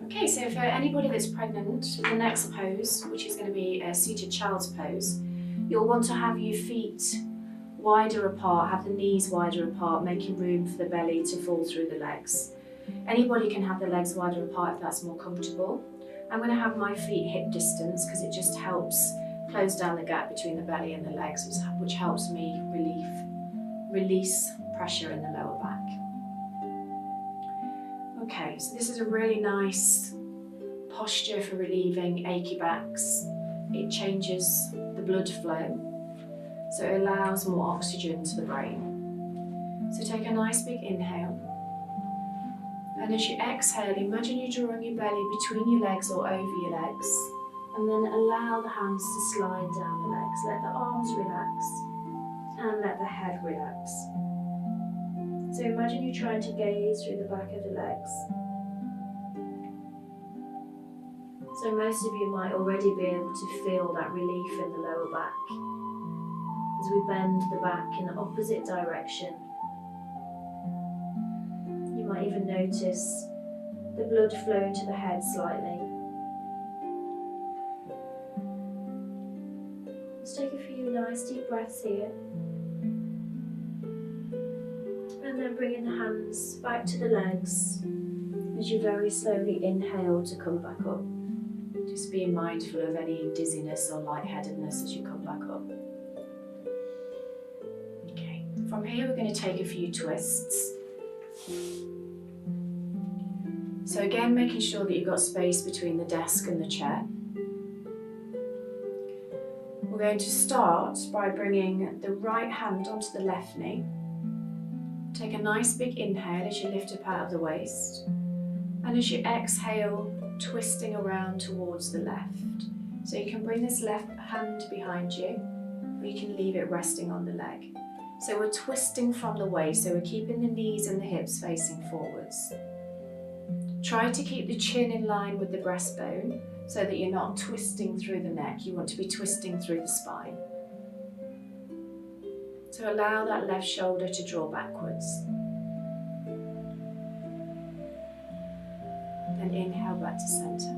Okay, so for anybody that's pregnant, the next pose, which is going to be a seated child's pose, you'll want to have your feet wider apart, have the knees wider apart, making room for the belly to fall through the legs. Anybody can have the legs wider apart if that's more comfortable. I'm going to have my feet hip distance because it just helps close down the gap between the belly and the legs, which helps me release pressure in the lower back. Okay, so this is a really nice posture for relieving achy backs. It changes the blood flow, so it allows more oxygen to the brain. So take a nice big inhale, and as you exhale, imagine you drawing your belly between your legs or over your legs, and then allow the hands to slide down the legs. Let the arms relax and let the head relax. So imagine you trying to gaze through the back of the legs. So most of you might already be able to feel that relief in the lower back as we bend the back in the opposite direction. You might even notice the blood flowing to the head slightly. Just take a few nice deep breaths here. And then bringing the hands back to the legs as you very slowly inhale to come back up. Just being mindful of any dizziness or lightheadedness as you come back up. Okay, from here we're going to take a few twists. So again, making sure that you've got space between the desk and the chair. We're going to start by bringing the right hand onto the left knee. Take a nice big inhale as you lift up out of the waist, and as you exhale, twisting around towards the left. So you can bring this left hand behind you, or you can leave it resting on the leg. So we're twisting from the waist, so we're keeping the knees and the hips facing forwards. Try to keep the chin in line with the breastbone so that you're not twisting through the neck. You want to be twisting through the spine. So allow that left shoulder to draw backwards. Then inhale back to center.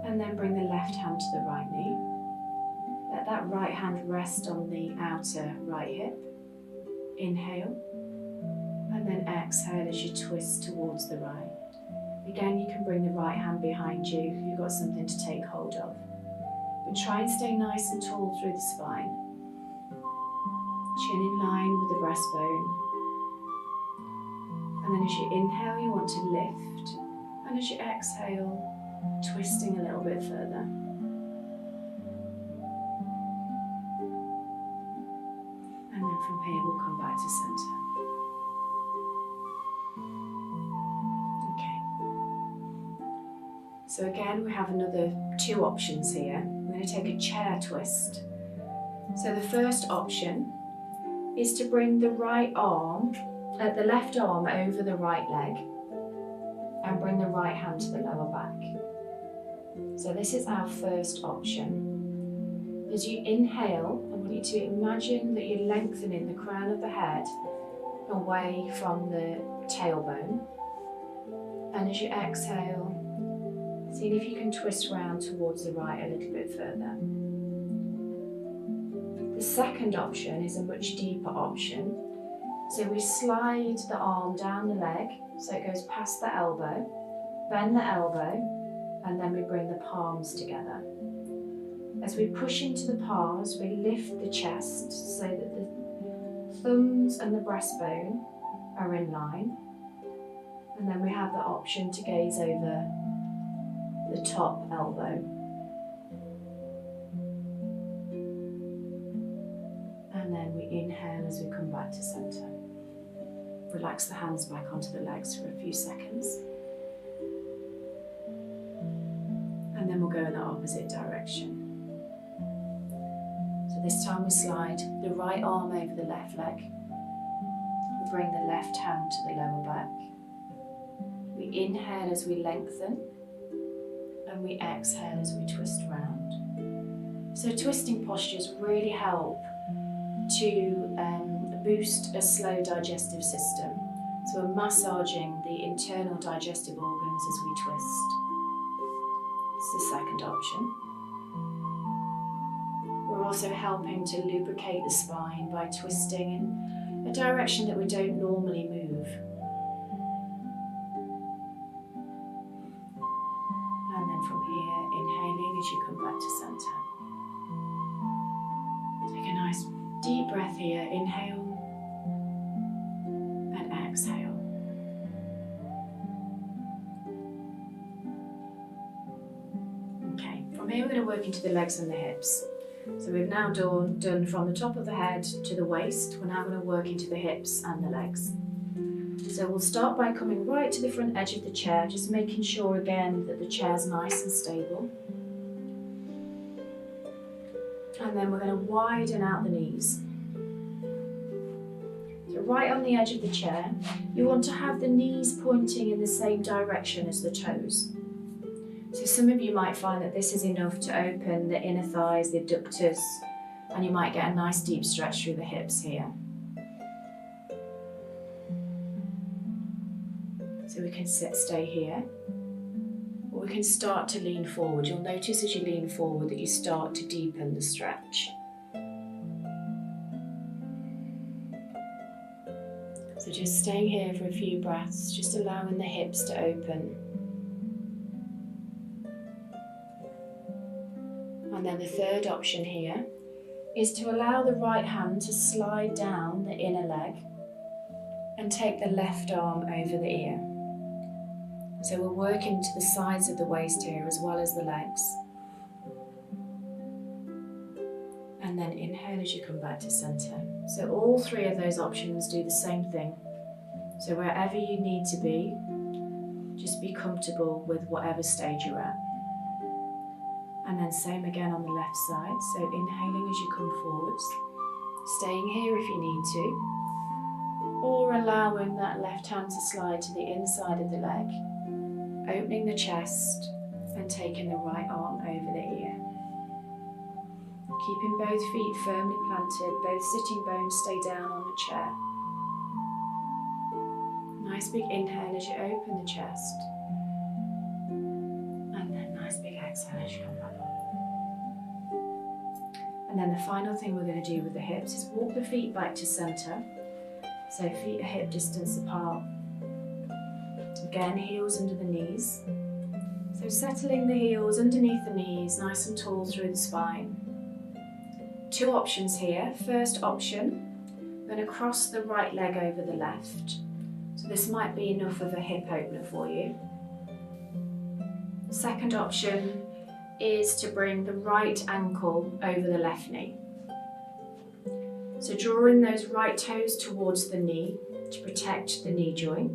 And then bring the left hand to the right knee. Let that right hand rest on the outer right hip. Inhale. And then exhale as you twist towards the right. Again, you can bring the right hand behind you if you've got something to take hold of. But try and stay nice and tall through the spine. Chin in line with the breastbone. And then as you inhale, you want to lift. And as you exhale, twisting a little bit further. And then from here, we'll come back to center. Okay. So again, we have another two options here. We're going to take a chair twist. So the first option is to bring the right arm, the left arm over the right leg, and bring the right hand to the lower back. So this is our first option. As you inhale, I want you to imagine that you're lengthening the crown of the head away from the tailbone. And as you exhale, seeing if you can twist round towards the right a little bit further. The second option is a much deeper option. So we slide the arm down the leg, so it goes past the elbow, bend the elbow, and then we bring the palms together. As we push into the palms, we lift the chest so that the thumbs and the breastbone are in line. And then we have the option to gaze over the top elbow. And then we inhale as we come back to center. Relax the hands back onto the legs for a few seconds. And then we'll go in the opposite direction. So this time we slide the right arm over the left leg. We bring the left hand to the lower back. We inhale as we lengthen. And we exhale as we twist round. So twisting postures really help to boost a slow digestive system. So we're massaging the internal digestive organs as we twist. It's the second option. We're also helping to lubricate the spine by twisting in a direction that we don't normally move. And then from here, inhaling as you come back to center. Take a nice deep breath here. Inhale and exhale. Okay, from here we're going to work into the legs and the hips. So we've now done from the top of the head to the waist. We're now going to work into the hips and the legs. So we'll start by coming right to the front edge of the chair, just making sure again that the chair's nice and stable. And then we're going to widen out the knees. So right on the edge of the chair, you want to have the knees pointing in the same direction as the toes. So some of you might find that this is enough to open the inner thighs, the adductors, and you might get a nice deep stretch through the hips here. So we can stay here, or we can start to lean forward. You'll notice as you lean forward that you start to deepen the stretch. So just staying here for a few breaths, just allowing the hips to open. And then the third option here is to allow the right hand to slide down the inner leg and take the left arm over the ear. So we're working to the sides of the waist here as well as the legs. And then inhale as you come back to center. So all three of those options do the same thing. So wherever you need to be, just be comfortable with whatever stage you're at. And then same again on the left side. So inhaling as you come forwards, staying here if you need to, or allowing that left hand to slide to the inside of the leg, opening the chest and taking the right arm over the ear. Keeping both feet firmly planted, both sitting bones stay down on the chair. Nice big inhale as you open the chest. And then nice big exhale as you come back up. And then the final thing we're going to do with the hips is walk the feet back to center. So feet are hip distance apart. Again, heels under the knees. So settling the heels underneath the knees, nice and tall through the spine. Two options here. First option, I'm going to cross the right leg over the left. So this might be enough of a hip opener for you. Second option is to bring the right ankle over the left knee. So drawing those right toes towards the knee to protect the knee joint.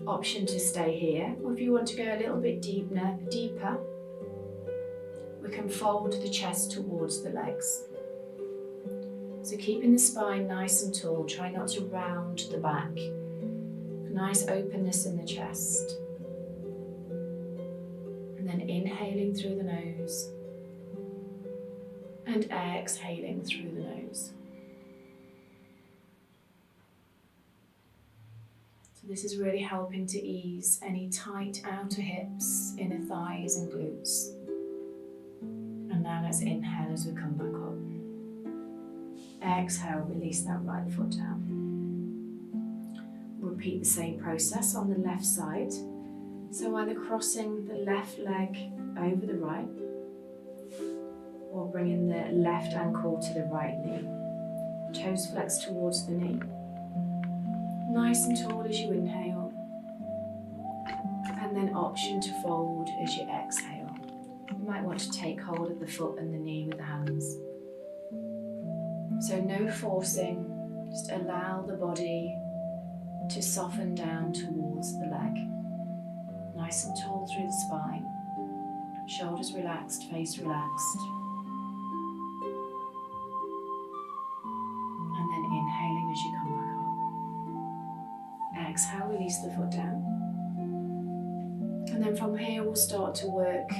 Option to stay here, or if you want to go a little bit deeper, we can fold the chest towards the legs. So keeping the spine nice and tall, try not to round the back. Nice openness in the chest. And then inhaling through the nose and exhaling through the nose. So this is really helping to ease any tight outer hips, inner thighs and glutes. And now let's inhale as we come back up. Exhale, release that right foot down. Repeat the same process on the left side. So either crossing the left leg over the right, or bringing the left ankle to the right knee. Toes flex towards the knee. Nice and tall as you inhale. And then option to fold as you exhale. You might want to take hold of the foot and the knee with the hands. So no forcing, just allow the body to soften down towards the leg. Nice and tall through the spine. Shoulders relaxed, face relaxed. And then inhaling as you come back up. Exhale, release the foot down. And then from here we'll start to work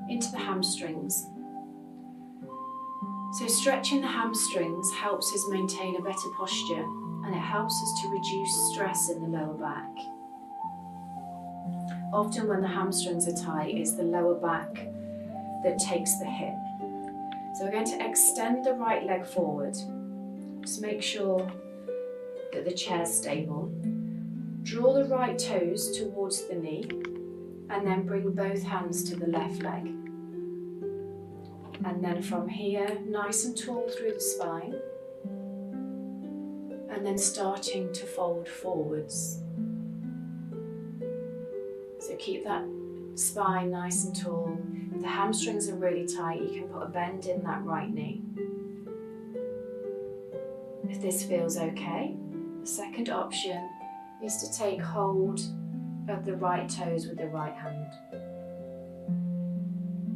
into the hamstrings. So stretching the hamstrings helps us maintain a better posture and it helps us to reduce stress in the lower back. Often when the hamstrings are tight, it's the lower back that takes the hit. So we're going to extend the right leg forward. Just make sure that the chair's stable. Draw the right toes towards the knee and then bring both hands to the left leg. And then from here, nice and tall through the spine, and then starting to fold forwards. So keep that spine nice and tall. If the hamstrings are really tight, you can put a bend in that right knee. If this feels okay, the second option is to take hold of the right toes with the right hand.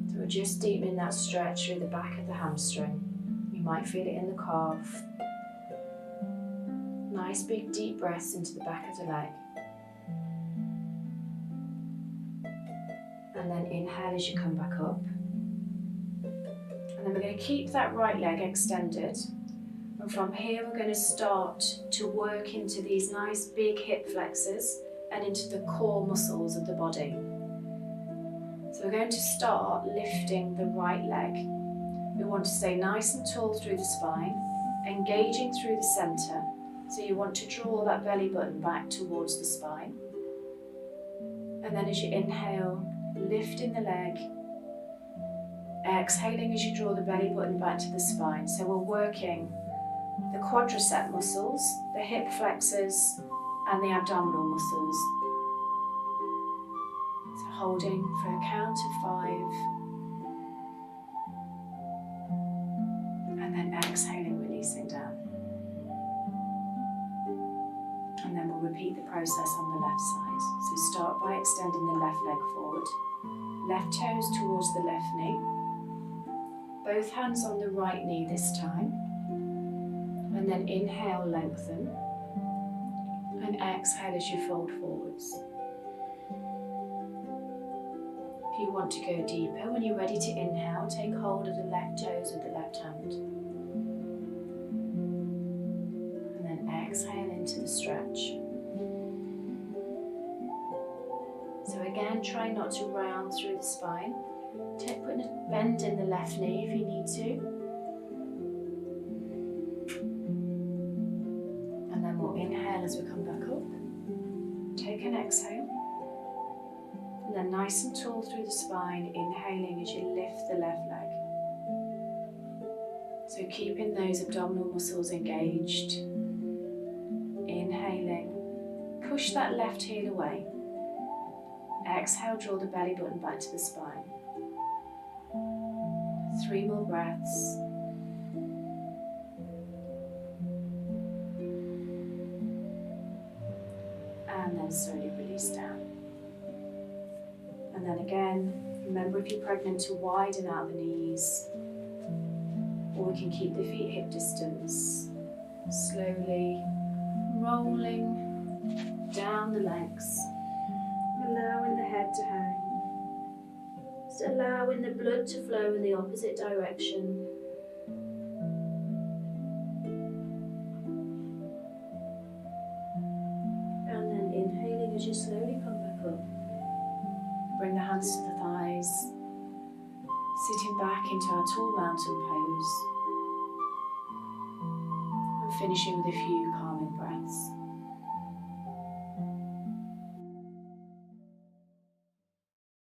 So we're just deepening that stretch through the back of the hamstring. You might feel it in the calf. Nice big deep breaths into the back of the leg. And then inhale as you come back up. And then we're going to keep that right leg extended. And from here we're going to start to work into these nice big hip flexors and into the core muscles of the body. So we're going to start lifting the right leg. We want to stay nice and tall through the spine, engaging through the center. So you want to draw that belly button back towards the spine. And then as you inhale, lifting the leg, exhaling as you draw the belly button back to the spine. So we're working the quadricep muscles, the hip flexors, and the abdominal muscles. So holding for a count of 5, and then exhaling, releasing down. And then we'll repeat the process on the left side. So start by extending the left leg forward, left toes towards the left knee, both hands on the right knee this time, and then inhale, lengthen, and exhale as you fold forwards. If you want to go deeper, when you're ready to inhale, take hold of the left toes with the left hand. And then exhale into the stretch. So again, try not to round through the spine. Put a bend in the left knee if you need to. And then we'll inhale as we come back up. Take an exhale. And then nice and tall through the spine, inhaling as you lift the left leg. So keeping those abdominal muscles engaged. Inhaling. Push that left heel away. Exhale, draw the belly button back to the spine. 3 more breaths. And then slowly release down. And then again, remember if you're pregnant to widen out the knees, or we can keep the feet hip distance. Slowly rolling down the legs, allowing the head to hang. Just allowing the blood to flow in the opposite direction. And then inhaling as you slowly come back up. Bring the hands to the thighs, sitting back into our tall mountain pose, and finishing with a few